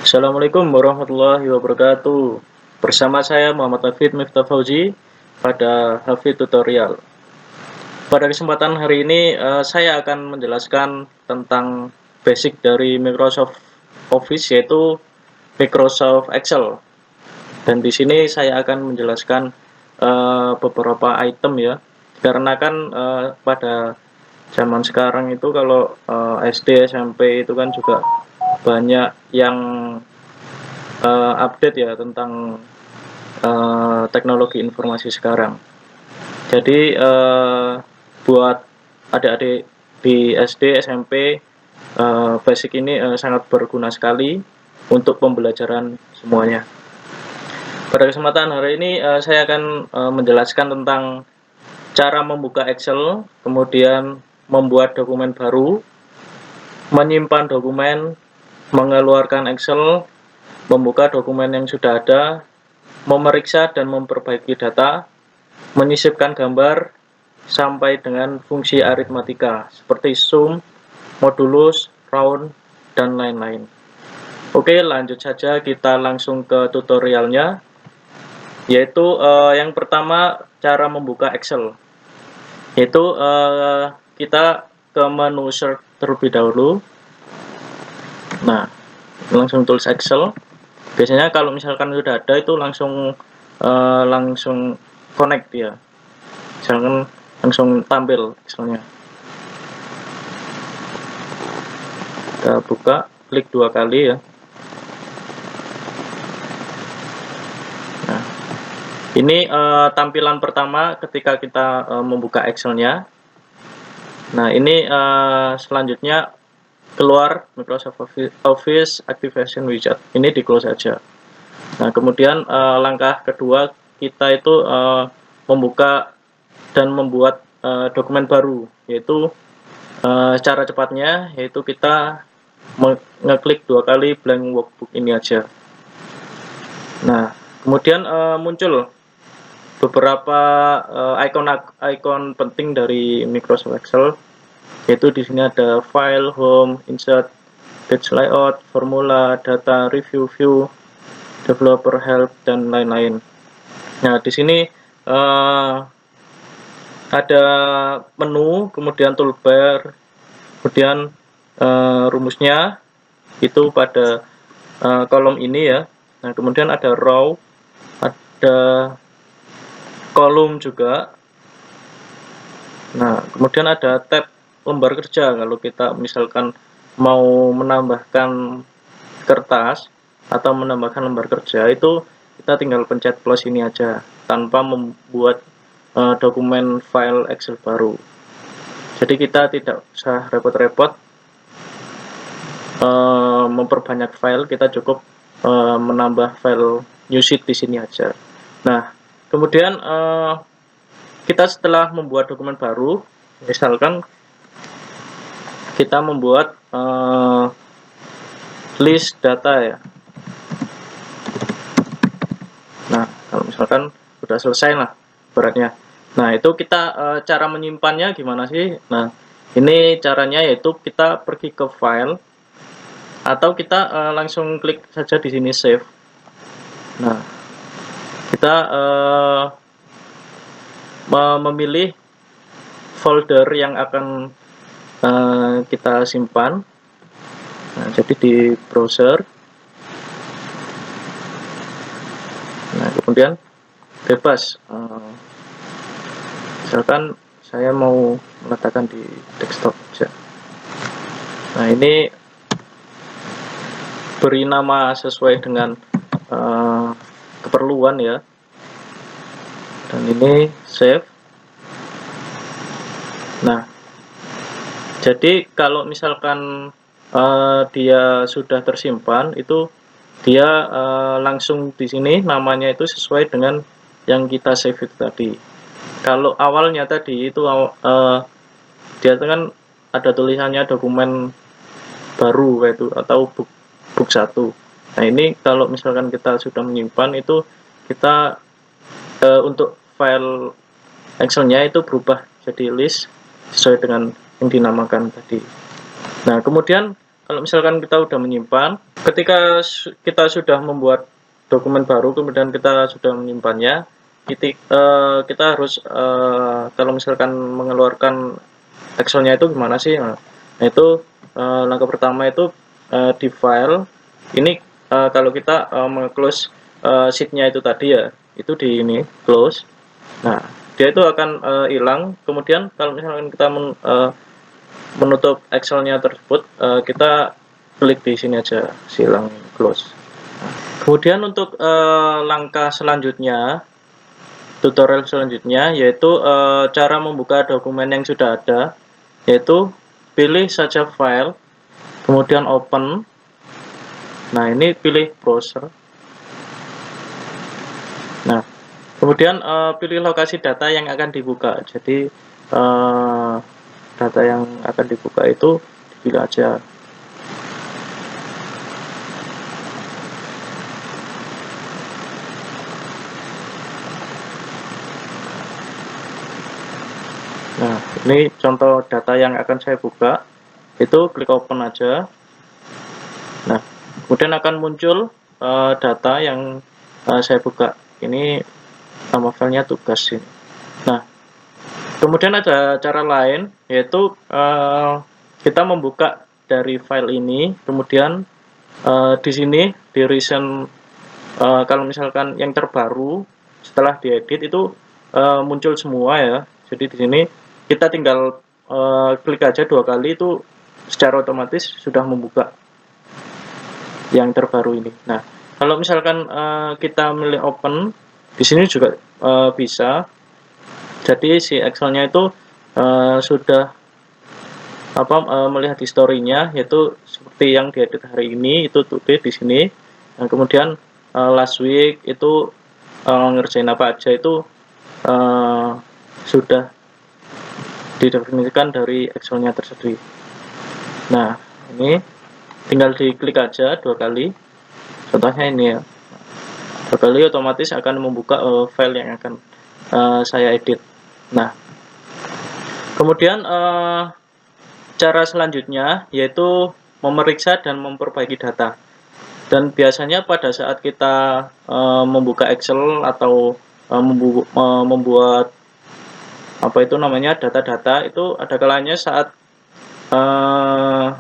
Assalamualaikum warahmatullahi wabarakatuh. Bersama saya Muhammad Hafid Miftah Fauzi pada Hafid Tutorial. Pada kesempatan hari ini saya akan menjelaskan tentang basic dari Microsoft Office, yaitu Microsoft Excel. Dan di sini saya akan menjelaskan beberapa item ya. Karena kan pada zaman sekarang itu kalau SD, SMP itu kan juga banyak yang update ya tentang teknologi informasi sekarang. Jadi buat adik-adik di SD, SMP, basic ini sangat berguna sekali untuk pembelajaran semuanya. Pada kesempatan hari ini saya akan menjelaskan tentang cara membuka Excel, kemudian membuat dokumen baru, menyimpan dokumen, mengeluarkan Excel, membuka dokumen yang sudah ada, memeriksa dan memperbaiki data, menyisipkan gambar, sampai dengan fungsi aritmatika seperti sum, modulus, round, dan lain-lain. Oke, lanjut saja kita langsung ke tutorialnya, yaitu yang pertama cara membuka Excel. Yaitu kita ke menu search terlebih dahulu. Nah, langsung tulis Excel. Biasanya kalau misalkan sudah ada itu langsung connect ya, misalkan langsung tampil Excelnya. Kita buka, klik 2 kali ya. Nah, ini tampilan pertama ketika kita membuka Excelnya. Nah, ini selanjutnya keluar Microsoft Office Activation Wizard. Ini di close saja. Nah, kemudian langkah kedua kita itu membuka dan membuat dokumen baru, yaitu cara cepatnya yaitu kita ngeklik 2 kali blank workbook ini aja. Nah, kemudian muncul beberapa icon penting dari Microsoft Excel, yaitu di sini ada file, home, insert, page layout, formula, data, review, view, developer help, dan lain-lain. Nah, di sini ada menu, kemudian toolbar, kemudian rumusnya itu pada kolom ini ya. Nah, kemudian ada row, ada kolom juga. Nah, kemudian ada tab lembar kerja kalau kita misalkan mau menambahkan kertas atau menambahkan lembar kerja, itu kita tinggal pencet plus ini aja tanpa membuat dokumen file Excel baru. Jadi kita tidak usah repot-repot memperbanyak file, kita cukup menambah file new sheet di sini aja. Nah, kemudian kita setelah membuat dokumen baru, misalkan kita membuat list data ya. Nah, kalau misalkan sudah selesai lah beratnya. Nah, itu kita cara menyimpannya gimana sih? Nah, ini caranya yaitu kita pergi ke file atau kita langsung klik saja di sini save. Nah, kita memilih folder yang akan kita simpan. Nah, jadi di browser. Nah, kemudian bebas. Misalkan saya mau meletakkan di desktop saja. Nah, ini beri nama sesuai dengan keperluan ya. Dan ini save. Nah, jadi kalau misalkan dia sudah tersimpan, itu dia langsung di sini namanya itu sesuai dengan yang kita save itu tadi. Kalau awalnya tadi itu dia kan ada tulisannya dokumen baru itu atau book 1. Nah, ini kalau misalkan kita sudah menyimpan itu kita untuk file Excelnya itu berubah jadi list sesuai dengan yang dinamakan tadi. Nah, kemudian kalau misalkan kita udah menyimpan, Ketika kita sudah membuat dokumen baru, kemudian kita sudah menyimpannya, kita harus kalau misalkan mengeluarkan Excelnya itu gimana sih? Nah, itu langkah pertama itu di file. Ini kalau kita meng-close sheet-nya itu tadi ya, itu di ini close. Nah, dia itu akan hilang. Kemudian kalau misalkan kita menutup Excelnya tersebut, kita klik di sini aja, silang close. Kemudian untuk langkah selanjutnya, tutorial selanjutnya yaitu cara membuka dokumen yang sudah ada, yaitu pilih saja file, kemudian open. Nah, ini pilih browser. Nah, kemudian pilih lokasi data yang akan dibuka. Jadi data yang akan dibuka itu dipilih aja. Nah, ini contoh data yang akan saya buka. Itu klik open aja. Nah, kemudian akan muncul data yang saya buka. Ini nama filenya tugas ini. Nah, kemudian ada cara lain, yaitu kita membuka dari file ini, kemudian di sini di recent, kalau misalkan yang terbaru setelah diedit itu muncul semua ya. Jadi di sini kita tinggal klik aja 2 kali, itu secara otomatis sudah membuka yang terbaru ini. Nah, kalau misalkan kita milih open, di sini juga bisa. Jadi si Excelnya itu sudah melihat historinya, yaitu seperti yang diedit hari ini itu today di sini. Nah, kemudian last week itu ngerjain apa aja itu sudah didefinisikan dari Excelnya tersendiri. Nah, ini tinggal diklik aja 2 kali. Contohnya ini ya. 2 kali otomatis akan membuka file yang akan saya edit. Nah, kemudian cara selanjutnya yaitu memeriksa dan memperbaiki data. Dan biasanya pada saat kita membuka Excel atau membuat apa itu namanya data-data, itu ada kalanya saat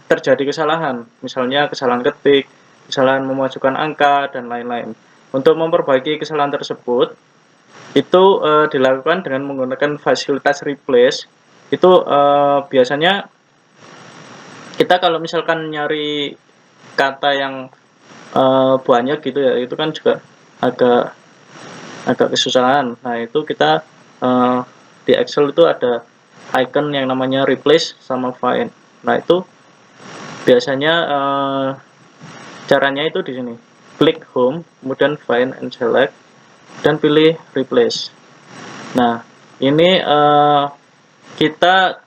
terjadi kesalahan, misalnya kesalahan ketik, kesalahan memasukkan angka, dan lain-lain. Untuk memperbaiki kesalahan tersebut, itu dilakukan dengan menggunakan fasilitas replace. Itu biasanya kita kalau misalkan nyari kata yang banyak gitu ya, itu kan juga agak kesusahan. Nah, itu kita di Excel itu ada icon yang namanya replace sama find. Nah, itu biasanya caranya itu di sini. Klik home, kemudian find and select, dan pilih replace. Nah, ini kita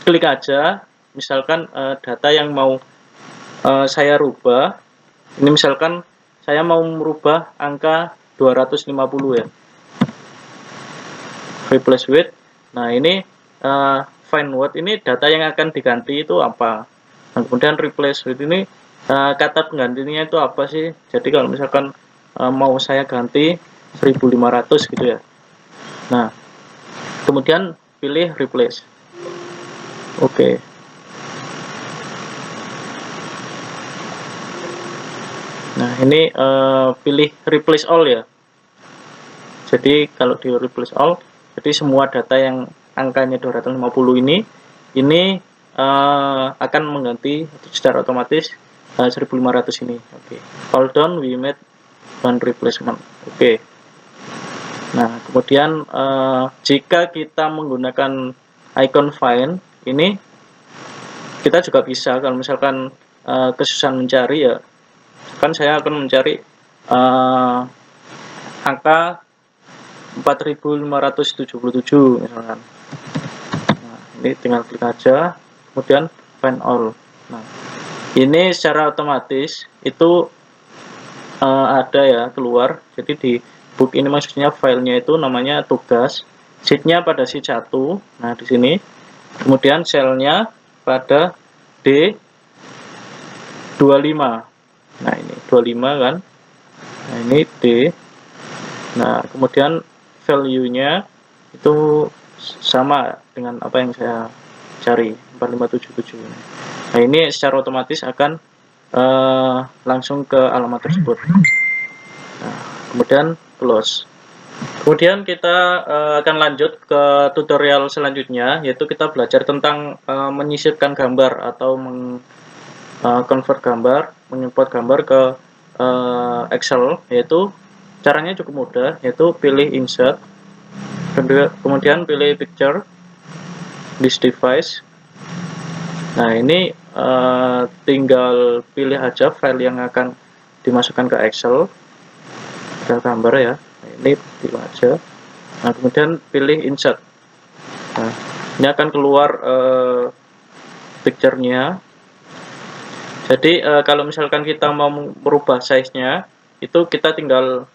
klik aja, misalkan data yang mau saya rubah. Ini misalkan saya mau merubah angka 250 ya. Replace with. Nah, ini find what, ini data yang akan diganti itu apa. Nah, kemudian replace with ini kata penggantinya itu apa sih. Jadi kalau misalkan mau saya ganti 1500 gitu ya. Nah, kemudian pilih replace. Oke. Nah, ini pilih replace all ya. Jadi kalau di replace all, jadi semua data yang angkanya 250 ini akan mengganti secara otomatis 1500 ini. Oke. All done, we made one replacement. Oke. Nah, kemudian jika kita menggunakan icon find ini, kita juga bisa kalau misalkan kesusahan mencari ya, kan saya akan mencari angka 4577 misalkan. Nah, ini tinggal klik aja, kemudian find all. Nah, ini secara otomatis itu ada ya keluar. Jadi di book ini maksudnya filenya itu namanya tugas, sheetnya pada sheet 1. Nah, di sini kemudian selnya pada D25. Nah, ini 25 kan. Nah, ini D. Nah, kemudian value-nya itu sama dengan apa yang saya cari, 4577. Nah, ini secara otomatis akan langsung ke alamat tersebut. Nah, kemudian close. Kemudian kita akan lanjut ke tutorial selanjutnya, yaitu kita belajar tentang menyisipkan gambar atau convert gambar, mengimport gambar ke Excel, yaitu caranya cukup mudah, yaitu pilih insert, kemudian pilih picture, this device. Nah, ini tinggal pilih aja file yang akan dimasukkan ke Excel, ada gambar ya. Nah, ini pilih aja. Nah, kemudian pilih insert. Nah, ini akan keluar picture-nya. Jadi kalau misalkan kita mau merubah size-nya, itu kita tinggal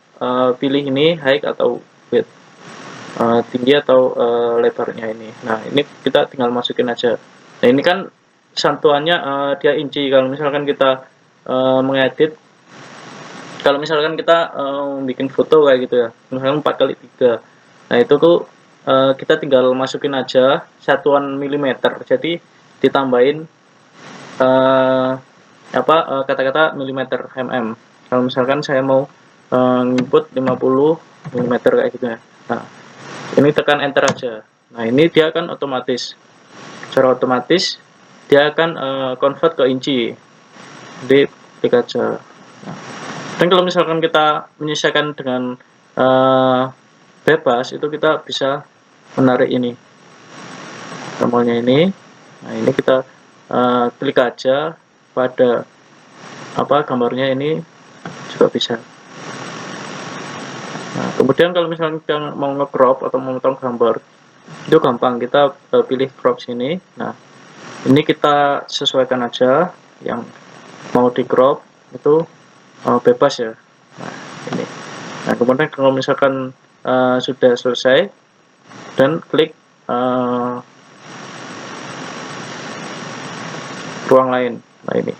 pilih ini height atau width, tinggi atau lebarnya ini. Nah, ini kita tinggal masukin aja. Nah, ini kan santuannya dia inci. Kalau misalkan kita mengedit, kalau misalkan kita bikin foto kayak gitu ya, misalkan 4x3. Nah, itu tuh kita tinggal masukin aja satuan milimeter. Jadi ditambahin kata-kata milimeter mm. Kalau misalkan saya mau input 50 mm kayak gitu ya. Nah, ini tekan enter aja. Nah, ini dia akan otomatis, secara otomatis dia akan convert ke inci. Jadi klik aja. Nah, dan kalau misalkan kita menyesuaikan dengan bebas, itu kita bisa menarik ini tombolnya ini. Nah, ini kita klik aja pada gambarnya ini juga bisa. Nah, kemudian kalau misalnya kita mau nge-crop atau memotong gambar, itu gampang, kita pilih crop sini. Nah, ini kita sesuaikan aja yang mau di crop itu bebas ya. Nah, ini. Nah, kemudian kalau misalkan sudah selesai, dan klik ruang lain. Nah, ini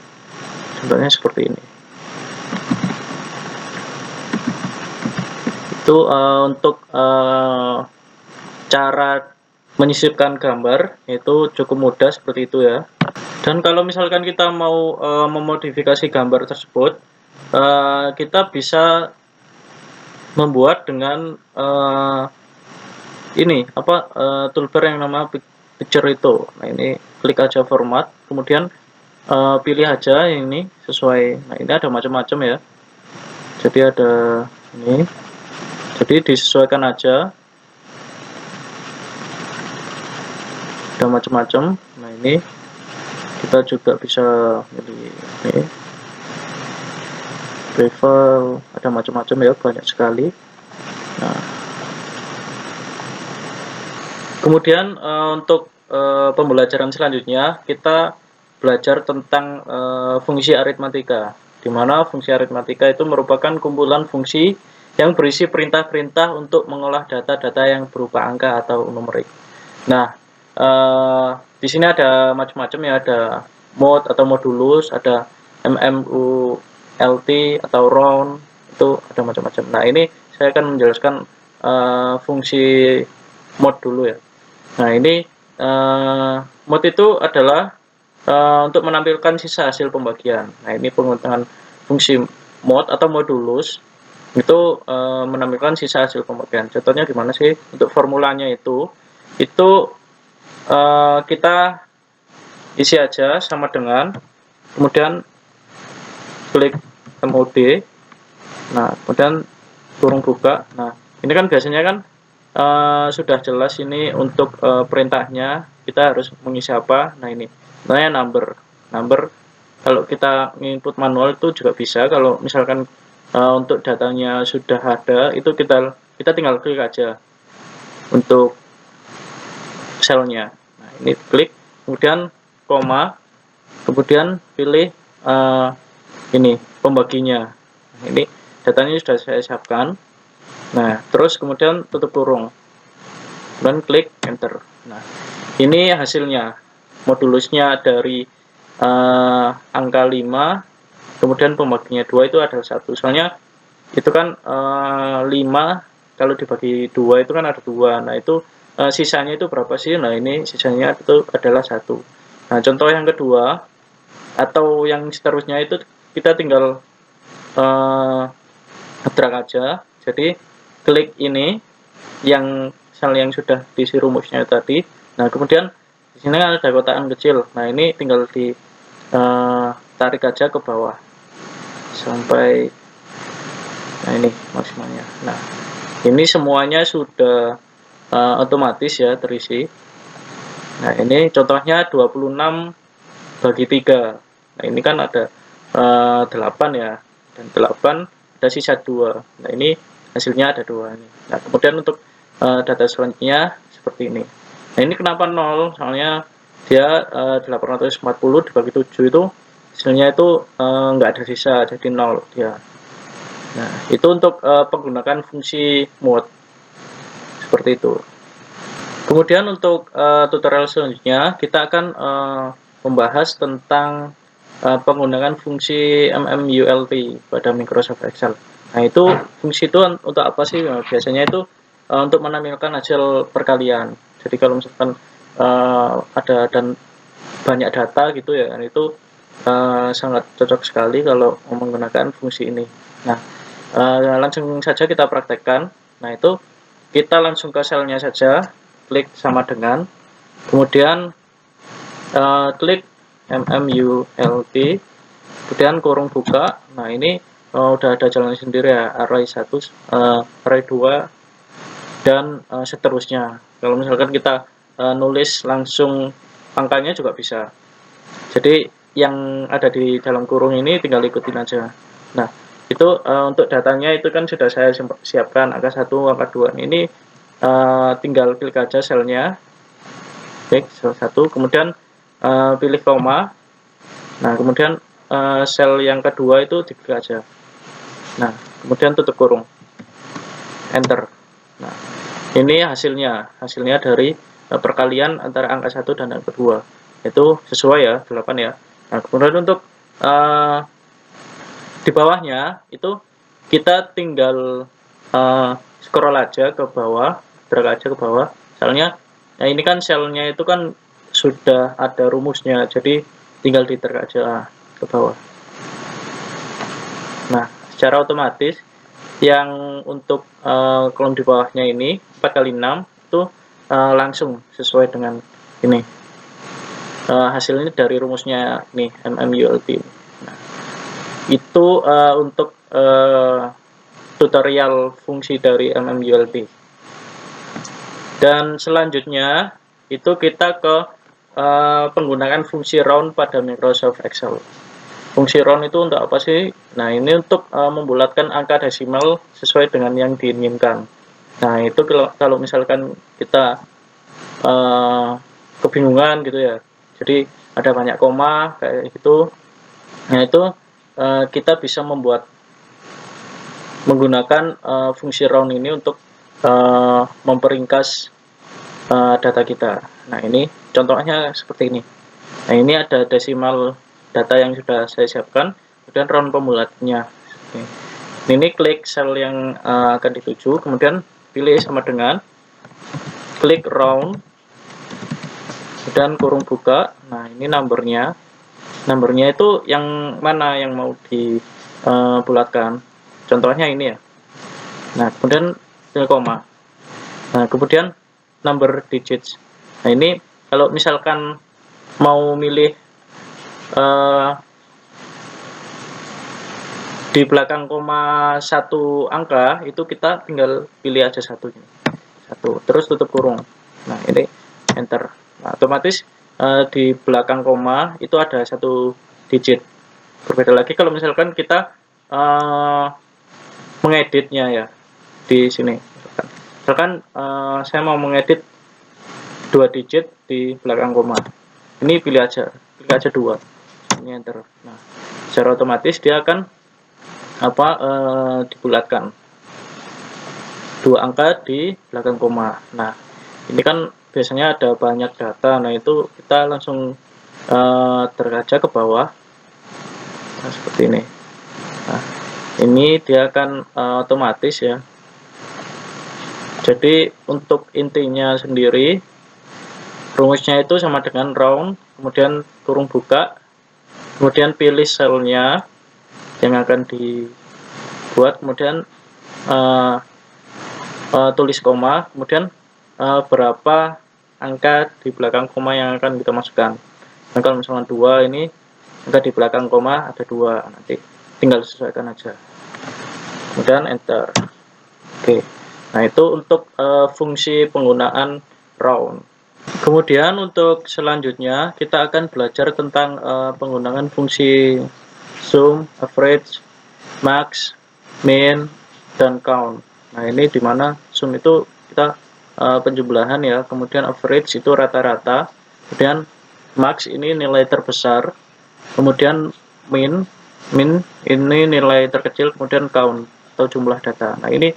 contohnya seperti ini. Itu untuk cara menyisipkan gambar itu cukup mudah seperti itu ya. Dan kalau misalkan kita mau memodifikasi gambar tersebut, kita bisa membuat dengan toolbar yang nama picture itu. Nah, ini klik aja format, kemudian pilih aja yang ini sesuai. Nah, ini ada macam-macam ya. Jadi ada ini. Jadi disesuaikan aja. Ada macam-macam. Nah, ini kita juga bisa pilih ini. Bevel, ada macam-macam ya, banyak sekali. Nah, kemudian untuk pembelajaran selanjutnya kita belajar tentang fungsi aritmatika, di mana fungsi aritmatika itu merupakan kumpulan fungsi yang berisi perintah-perintah untuk mengolah data-data yang berupa angka atau numerik. Nah, di sini ada macam-macam ya, ada mod atau modulus, ada MMULT atau round, itu ada macam-macam. Nah, ini saya akan menjelaskan fungsi mod dulu ya. Nah, ini mod itu adalah untuk menampilkan sisa hasil pembagian. Nah, ini penggunaan fungsi mod atau modulus itu menampilkan sisa hasil pembagian. Contohnya gimana sih? Untuk formulanya itu kita isi aja sama dengan, kemudian klik MOD. Nah, kemudian kurung buka. Nah, ini kan biasanya kan sudah jelas ini untuk perintahnya kita harus mengisi apa. Nah, ini namanya number. Kalau kita input manual itu juga bisa. Kalau misalkan untuk datanya sudah ada, itu kita tinggal klik aja untuk selnya. Nah, ini klik, kemudian koma, kemudian pilih ini pembaginya. Nah, ini datanya sudah saya siapkan. Nah, terus kemudian tutup kurung dan klik enter. Nah, ini hasilnya, modulusnya dari angka 5 kemudian pembaginya 2 itu adalah 1. Soalnya itu kan 5 kalau dibagi 2 itu kan ada 2. Nah, itu sisanya itu berapa sih? Nah, ini sisanya itu adalah 1. Nah, contoh yang kedua atau yang seterusnya itu kita tinggal drag aja. Jadi klik ini yang sel yang sudah diisi rumusnya tadi. Nah, kemudian di sini ada kotakan kecil. Nah, ini tinggal di tarik aja ke bawah sampai, nah ini maksimalnya. Nah, ini semuanya sudah otomatis ya terisi. Nah, ini contohnya 26 bagi 3. Nah, ini kan ada 8 ya, dan 8 ada sisa 2. Nah, ini hasilnya ada 2 ini. Nah, kemudian untuk data selanjutnya seperti ini. Nah, ini kenapa 0? Soalnya dia 840 dibagi 7 itu hasilnya itu nggak ada sisa, jadi 0 dia. Nah, itu untuk menggunakan fungsi mode seperti itu. Kemudian untuk tutorial selanjutnya kita akan membahas tentang penggunaan fungsi MMULT pada Microsoft Excel. Nah, itu fungsi itu untuk apa sih? Nah, biasanya itu untuk menampilkan hasil perkalian. Jadi kalau misalkan ada dan banyak data gitu ya, itu sangat cocok sekali kalau menggunakan fungsi ini. Nah, langsung saja kita praktekkan. Nah, itu kita langsung ke selnya saja, klik sama dengan, kemudian klik MMULT, kemudian kurung buka. Nah, ini udah ada jalan sendiri ya, array 1, array 2, dan seterusnya. Kalau misalkan kita nulis langsung angkanya juga bisa. Jadi yang ada di dalam kurung ini tinggal ikutin aja. Nah, itu untuk datanya itu kan sudah saya siapkan angka 1, angka 2. Ini tinggal klik aja selnya, klik sel 1, kemudian pilih koma. Nah, kemudian sel yang kedua itu diklik aja. Nah, kemudian tutup kurung, enter. Nah, ini hasilnya dari perkalian antara angka 1 dan angka 2. Itu sesuai ya, 8 ya. Nah, kemudian untuk di bawahnya itu kita tinggal scroll aja ke bawah, drag aja ke bawah. Soalnya nah ini kan selnya itu kan sudah ada rumusnya, jadi tinggal di drag aja ke bawah. Nah, secara otomatis yang untuk kolom di bawahnya ini 4x6 itu langsung sesuai dengan ini. Hasilnya dari rumusnya nih MMULT. Nah, itu untuk tutorial fungsi dari MMULT. Dan selanjutnya itu kita ke penggunaan fungsi round pada Microsoft Excel. Fungsi round itu untuk apa sih? Nah, ini untuk membulatkan angka desimal sesuai dengan yang diinginkan. Nah, itu kalau misalkan kita kebingungan gitu ya, jadi ada banyak koma kayak gitu. Nah, itu kita bisa menggunakan fungsi round ini untuk memperingkas data kita. Nah, ini contohnya seperti ini. Nah, ini ada desimal data yang sudah saya siapkan, kemudian round pembulatnya. Ini klik sel yang akan dituju, kemudian pilih sama dengan, klik round, dan kurung buka. Nah, ini numbernya itu yang mana yang mau dibulatkan. Contohnya ini ya. Nah, kemudian pilih koma. Nah, kemudian number digits. Nah, ini kalau misalkan mau milih di belakang koma 1 angka, itu kita tinggal pilih aja satu, terus tutup kurung. Nah, ini enter. Nah, otomatis di belakang koma itu ada 1 digit. Berbeda lagi kalau misalkan kita mengeditnya ya di sini. Misalkan saya mau mengedit 2 digit di belakang koma. Ini pilih aja 2. Ini enter. Nah, secara otomatis dia akan dibulatkan 2 angka di belakang koma. Nah, ini kan biasanya ada banyak data. Nah, itu kita langsung drag aja ke bawah. Nah, seperti ini. Nah, ini dia akan otomatis ya. Jadi untuk intinya sendiri, rumusnya itu sama dengan round, kemudian kurung buka, kemudian pilih selnya yang akan dibuat, kemudian tulis koma, kemudian berapa angka di belakang koma yang akan kita masukkan. Nah, kalau misalnya 2 ini, angka di belakang koma ada 2, nanti tinggal sesuaikan aja. Kemudian enter. Oke. Nah, itu untuk fungsi penggunaan round. Kemudian untuk selanjutnya kita akan belajar tentang penggunaan fungsi sum, average, max, min, dan count. Nah, ini dimana sum itu kita penjumlahan ya, kemudian average itu rata-rata, kemudian max ini nilai terbesar, kemudian min ini nilai terkecil, kemudian count atau jumlah data. Nah, ini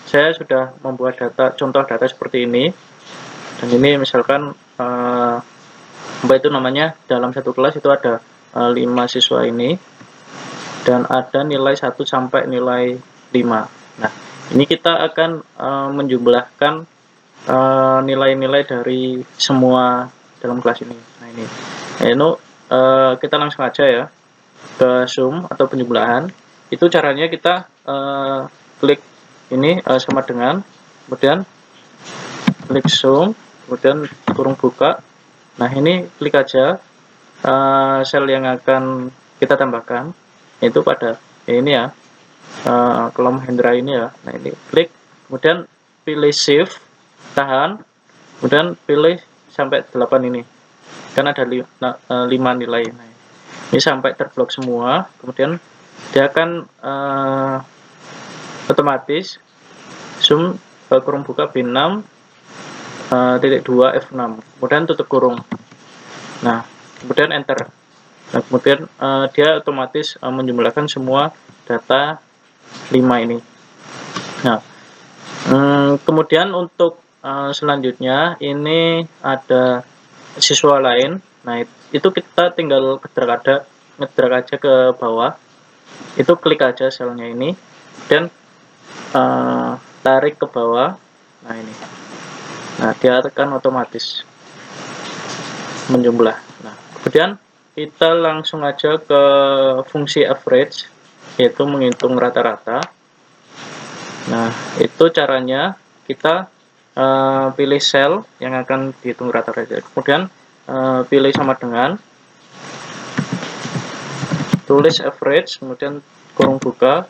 saya sudah membuat contoh data seperti ini, dan ini misalkan apa itu namanya, dalam satu kelas itu ada 5 siswa ini, dan ada nilai 1 sampai nilai 5. Nah, ini kita akan menjumlahkan nilai-nilai dari semua dalam kelas ini. Nah, ini kita langsung aja ya ke sum atau penjumlahan. Itu caranya kita klik ini sama dengan, kemudian klik sum, kemudian kurung buka. Nah, ini klik aja sel yang akan kita tambahkan, itu pada ini ya, kolom Hendra ini ya. Nah, ini klik, kemudian pilih shift, tahan, kemudian pilih sampai 8 ini, kan ada 5 nilai. Nah, ini sampai terblok semua, kemudian dia akan otomatis sum kurung buka B6 titik 2 F6, kemudian tutup kurung. Nah, kemudian enter. Nah, kemudian dia otomatis menjumlahkan semua data 5 ini. Nah, kemudian untuk selanjutnya ini ada siswa lain. Nah, itu kita tinggal ngedrag aja ke bawah. Itu klik aja selnya ini, dan tarik ke bawah. Nah, ini. Nah, dia akan otomatis menjumlah. Nah, kemudian kita langsung aja ke fungsi average, yaitu menghitung rata-rata. Nah, itu caranya kita pilih sel yang akan dihitung rata-rata, kemudian pilih sama dengan, tulis average, kemudian kurung buka,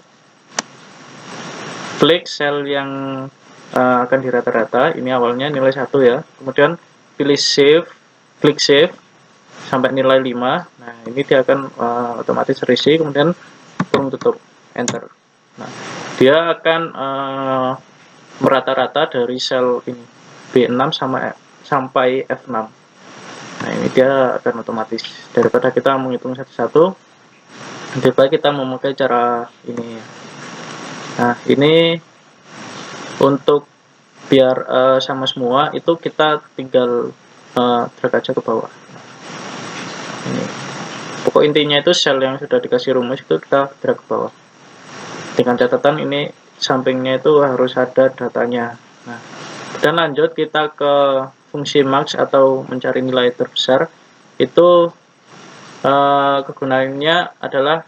klik sel yang akan dirata-rata, ini awalnya nilai 1 ya, kemudian pilih save, klik save sampai nilai 5. Nah, ini dia akan otomatis terisi, kemudian kurung tutup, enter. Nah, dia akan merata-rata dari sel ini B6 sampai F6. Nah, ini dia akan otomatis. Daripada kita menghitung satu-satu, lebih baik kita memakai cara ini. Nah, ini untuk biar sama semua, itu kita tinggal drag aja ke bawah. Ini pokok intinya itu sel yang sudah dikasih rumus itu kita drag ke bawah, dengan catatan ini sampingnya itu harus ada datanya. Nah, dan lanjut kita ke fungsi max atau mencari nilai terbesar. Itu kegunaannya adalah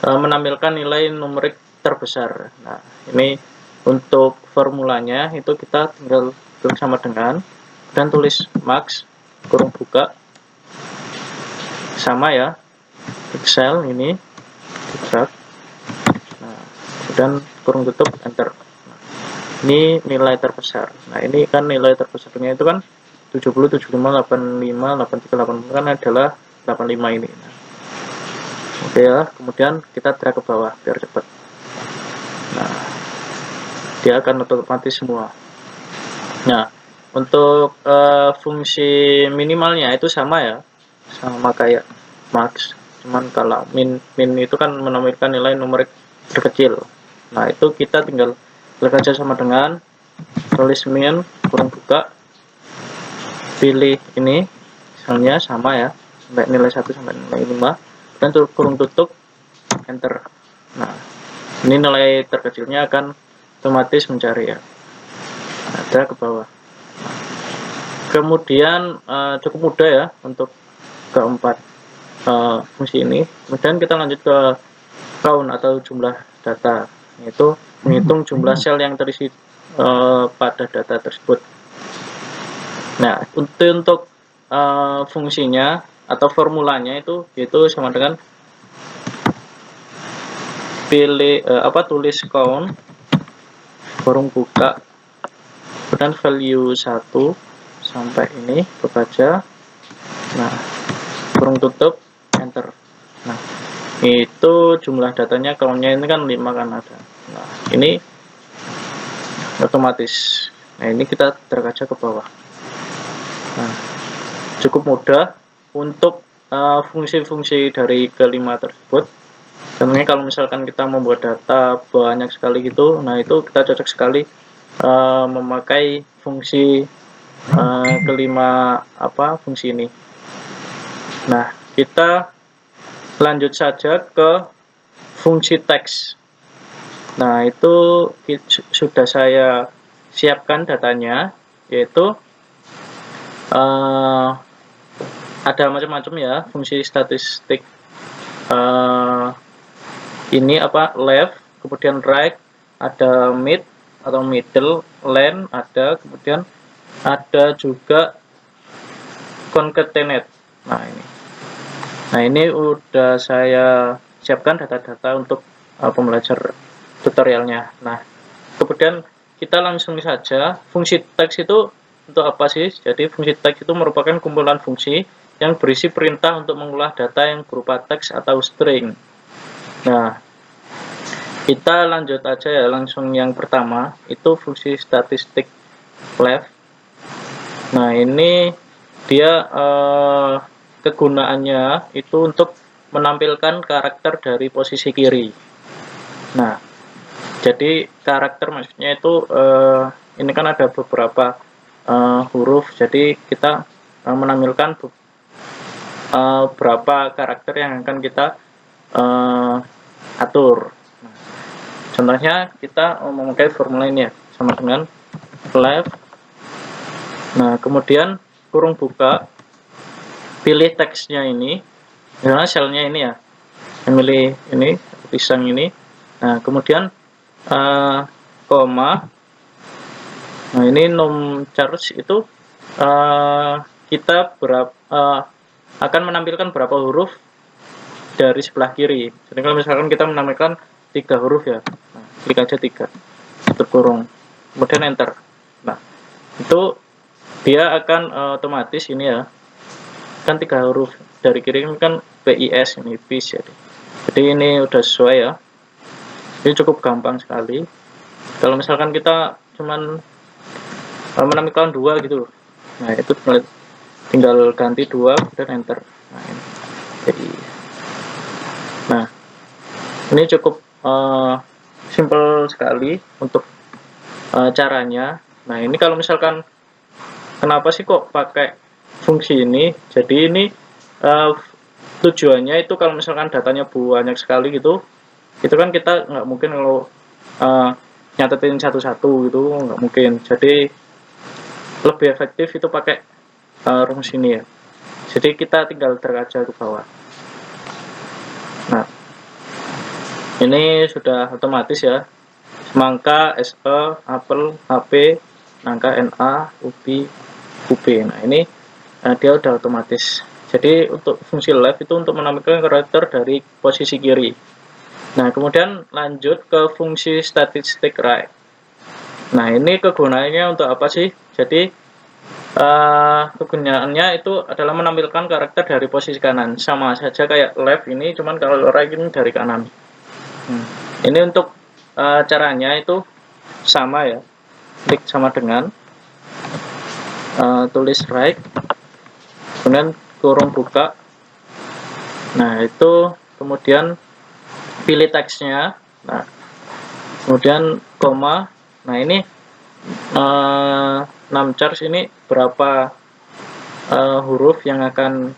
menampilkan nilai numerik terbesar. Nah, ini untuk formulanya itu kita tinggal klik sama dengan, dan tulis max kurung buka sama ya, Excel ini drag, nah, dan kurung tutup, enter. Nah, ini nilai terbesar. Nah, ini kan nilai terbesarnya itu kan 70, 75, 85, 83, 80 kan adalah 85 ini. Nah, oke ya, kemudian kita drag ke bawah biar cepat. Nah, dia akan otomatis semua. Nah, untuk fungsi minimalnya itu sama ya, sama kayak max, cuman kalau min itu kan menampilkan nilai numerik terkecil. Nah, itu kita tinggal klik aja sama dengan, tulis min kurung buka, pilih ini misalnya sama ya, sampai nilai 1 sampai nilai 5, dan kurung tutup, enter. Nah, ini nilai terkecilnya akan otomatis mencari ya, ada ke bawah. Kemudian cukup mudah ya untuk keempat fungsi ini. Kemudian kita lanjut ke count atau jumlah data, yaitu menghitung jumlah sel yang terisi pada data tersebut. Nah, untuk fungsinya atau formulanya itu yaitu sama dengan tulis count kurung buka kemudian value 1 sampai ini kebaca. Nah, kurung tutup enter. Nah, itu jumlah datanya, countnya ini kan 5 kan ada. Nah, ini otomatis. Nah, ini kita drag aja ke bawah. Nah, cukup mudah untuk fungsi-fungsi dari kelima tersebut. Contohnya kalau misalkan kita membuat data banyak sekali gitu, nah itu kita cocok sekali memakai fungsi kelima fungsi ini. Nah, kita lanjut saja ke fungsi teks. Nah, itu sudah saya siapkan datanya, yaitu ada macam-macam ya fungsi statistik ini left, kemudian right, ada mid atau middle, length ada, kemudian ada juga concatenate. Nah ini udah saya siapkan data-data untuk pembelajar tutorialnya. Nah, kemudian kita langsung saja, fungsi teks itu untuk apa sih? Jadi fungsi teks itu merupakan kumpulan fungsi yang berisi perintah untuk mengolah data yang berupa teks atau string. Nah, kita lanjut aja ya, langsung yang pertama itu fungsi statistik left. Nah, ini dia kegunaannya itu untuk menampilkan karakter dari posisi kiri. Nah, jadi karakter maksudnya itu ini kan ada beberapa huruf, jadi kita menampilkan berapa karakter yang akan kita atur. Nah, contohnya kita memakai formula ini ya, sama dengan left. Nah, kemudian kurung buka, pilih teksnya ini, misalnya selnya ini ya, pilih ini pisang ini. Nah, kemudian koma. Nah, ini nom charge itu kita akan menampilkan berapa huruf dari sebelah kiri. Jadi kalau misalkan kita menampilkan 3 huruf ya, nah, klik aja 3, tutup kurung, kemudian enter. Nah, itu dia akan otomatis ini ya, kan 3 huruf dari kiri ini kan PIS, ini PIS ya. Jadi ini udah sesuai ya. Ini cukup gampang sekali. Kalau misalkan kita cuman menampilkan 2 gitu, nah itu tinggal ganti 2 dan enter. Nah, ini. Jadi, nah ini cukup simple sekali untuk caranya. Nah, ini kalau misalkan kenapa sih kok pakai fungsi ini? Jadi ini tujuannya itu kalau misalkan datanya banyak sekali gitu, itu kan kita nggak mungkin kalau nyatetin satu-satu gitu, nggak mungkin. Jadi lebih efektif itu pakai rumus ini ya. Jadi kita tinggal drag aja ke bawah. Nah, ini sudah otomatis ya. Semangka, SE, apel, HP, nangka, NA, ubi, UB. Nah, ini dia udah otomatis. Jadi untuk fungsi left itu untuk menampilkan karakter dari posisi kiri. Nah, kemudian lanjut ke fungsi statistik right. Nah, ini kegunaannya untuk apa sih? Jadi kegunaannya itu adalah menampilkan karakter dari posisi kanan. Sama saja kayak left ini, cuman kalau right ini dari kanan. Ini untuk caranya itu sama ya. Klik sama dengan tulis right, kemudian kurung buka. Nah, itu kemudian pilih teksnya. Nah, kemudian koma. Nah, ini num charge ini berapa huruf yang akan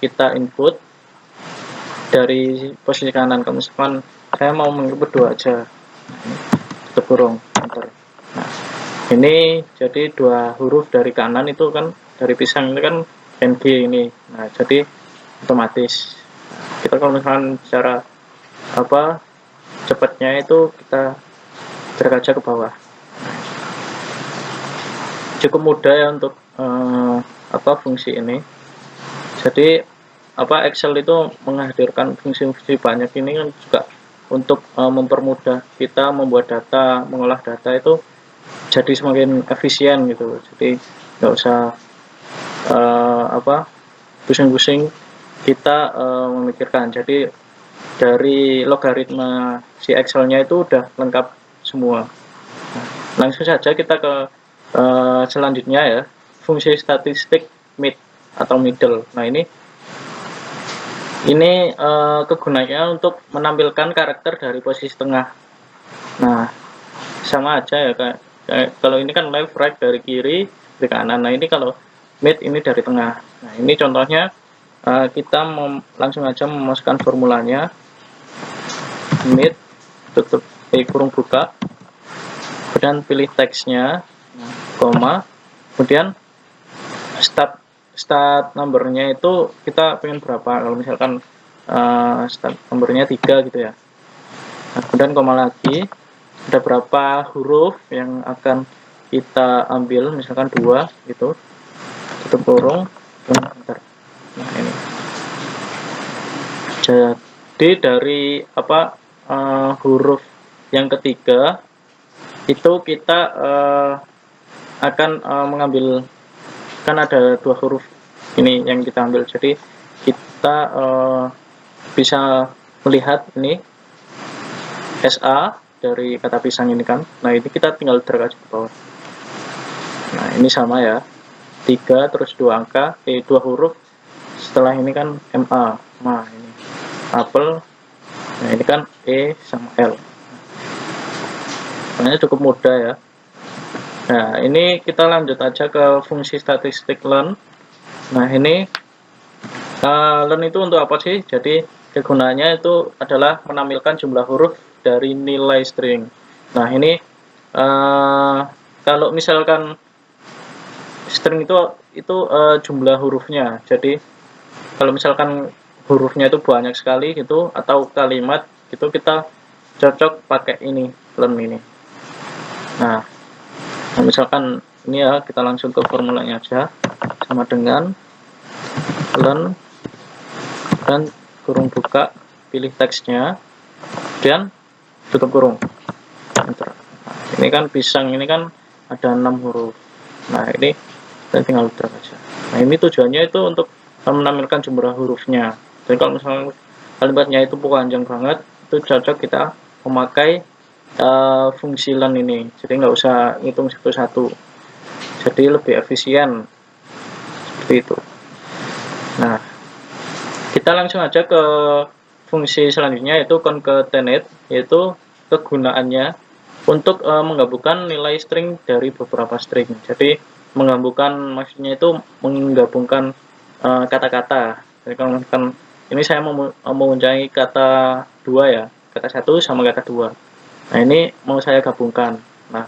kita input, dari posisi kanan. Kalau misalkan saya mau menginput 2 aja, nah, ini tutup kurung, enter. Nah, ini jadi 2 huruf dari kanan itu kan, dari pisang ini kan NG ini. Nah, jadi otomatis. Nah, kita kalau misalkan secara apa cepatnya itu kita drag aja ke bawah. Cukup mudah ya untuk fungsi ini. Jadi Excel itu menghadirkan fungsi-fungsi banyak ini kan juga untuk mempermudah kita membuat data, mengolah data itu jadi semakin efisien gitu. Jadi nggak usah pusing-pusing kita memikirkan. Jadi dari logaritma si Excel-nya itu udah lengkap semua. Nah, langsung saja kita ke selanjutnya ya, fungsi statistik mid atau middle. Nah, ini kegunaannya untuk menampilkan karakter dari posisi tengah. Nah, sama aja ya, kayak kalau ini kan left right dari kiri ke kanan. Nah, ini kalau mid ini dari tengah. Nah, ini contohnya kita langsung aja memasukkan formulanya. Mid, tutup kurung buka, kemudian pilih teksnya, koma, kemudian start numbernya itu kita pengen berapa. Kalau misalkan start numbernya 3 gitu ya. Nah, kemudian koma lagi, ada berapa huruf yang akan kita ambil, misalkan 2 gitu, tutup kurung, enter. Nah, ini jadi dari huruf yang ketiga itu kita akan mengambil, kan ada 2 huruf ini yang kita ambil, jadi kita bisa melihat ini SA dari kata pisang ini kan. Nah, ini kita tinggal drag aja ke bawah. Nah, ini sama ya, 3 terus 2 angka, 2 huruf, setelah ini kan MA. Nah, ini apel. Nah, ini kan E sama L. Nah, cukup mudah ya. Nah, ini kita lanjut aja ke fungsi statistik learn. Nah, ini learn itu untuk apa sih? Jadi kegunaannya itu adalah menampilkan jumlah huruf dari nilai string. Nah, ini kalau misalkan string itu jumlah hurufnya. Jadi kalau misalkan hurufnya itu banyak sekali gitu, atau kalimat gitu, kita cocok pakai ini, learn ini. Nah, misalkan ini ya, kita langsung ke formulanya aja, sama dengan learn dan kurung buka, pilih teksnya, kemudian tutup kurung, enter. Nah, ini kan pisang ini kan ada 6 huruf. Nah, ini kita tinggal drag aja. Nah, ini tujuannya itu untuk menampilkan jumlah hurufnya. Jadi kalau misalnya kalimatnya itu panjang banget, itu cocok kita memakai fungsi learn ini. Jadi nggak usah ngitung satu-satu. Jadi lebih efisien. Seperti itu. Nah, kita langsung aja ke fungsi selanjutnya, yaitu concatenate, yaitu kegunaannya untuk menggabungkan nilai string dari beberapa string. Jadi menggabungkan maksudnya itu menggabungkan kata-kata. Jadi kalau misalkan ini saya mau mencari kata 2 ya, kata 1 sama kata 2. Nah, ini mau saya gabungkan. Nah,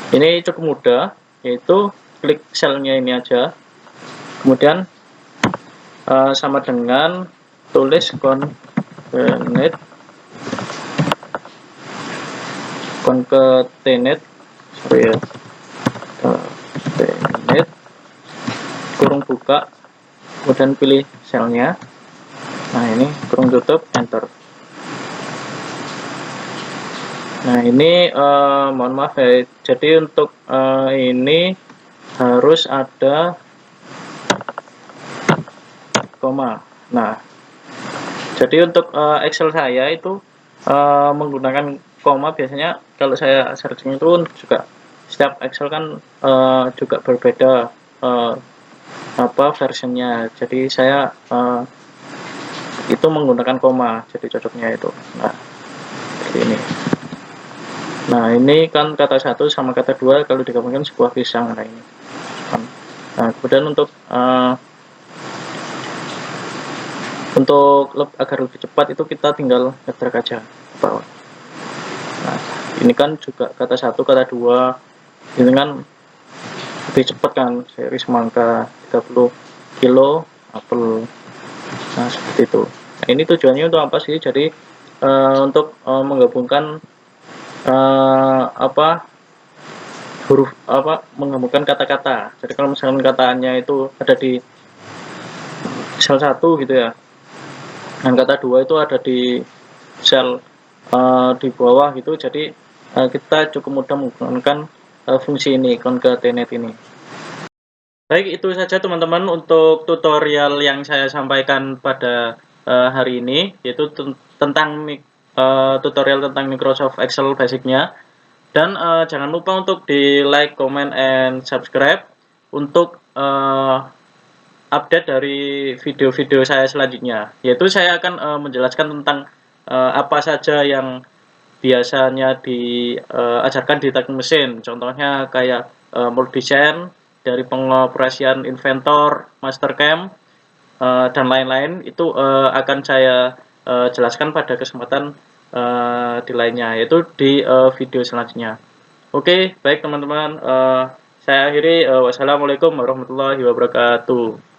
ini cukup mudah, yaitu klik selnya ini aja, kemudian sama dengan tulis concatenate kurung buka, kemudian pilih selnya. Nah, ini kurung tutup, enter. Nah, ini mohon maaf ya, jadi untuk ini harus ada koma. Nah, jadi untuk Excel saya itu menggunakan koma. Biasanya kalau saya searching itu juga setiap Excel kan juga berbeda versionnya. Jadi saya itu menggunakan koma, jadi cocoknya itu. Nah, seperti ini. Nah, ini kan kata 1 sama kata 2 kalau digabungkan sebuah pisang. Nah, ini. Nah, kemudian untuk Untuk agar lebih cepat itu kita tinggal ngedrag aja ke bawah. Nah, ini kan juga kata 1, kata 2, ini kan lebih cepat kan, seri semangka 30 kilo apel. Nah, seperti itu. Nah, ini tujuannya untuk apa sih? Jadi untuk menggabungkan huruf menggabungkan kata-kata. Jadi kalau misalkan katanya itu ada di sel 1 gitu ya, dan kata 2 itu ada di sel di bawah gitu, jadi kita cukup mudah menggunakan fungsi ini, concatenate ini. Baik, itu saja teman-teman untuk tutorial yang saya sampaikan pada hari ini, yaitu tentang tutorial tentang Microsoft Excel basicnya. Dan jangan lupa untuk di like, comment, and subscribe untuk update dari video-video saya selanjutnya. Yaitu saya akan menjelaskan tentang apa saja yang biasanya diajarkan di teknik mesin. Contohnya kayak mode desain, dari pengoperasian inventor, mastercam, dan lain-lain. Itu akan saya jelaskan pada kesempatan di lainnya, yaitu di video selanjutnya. Oke, baik teman-teman, saya akhiri. Wassalamualaikum warahmatullahi wabarakatuh.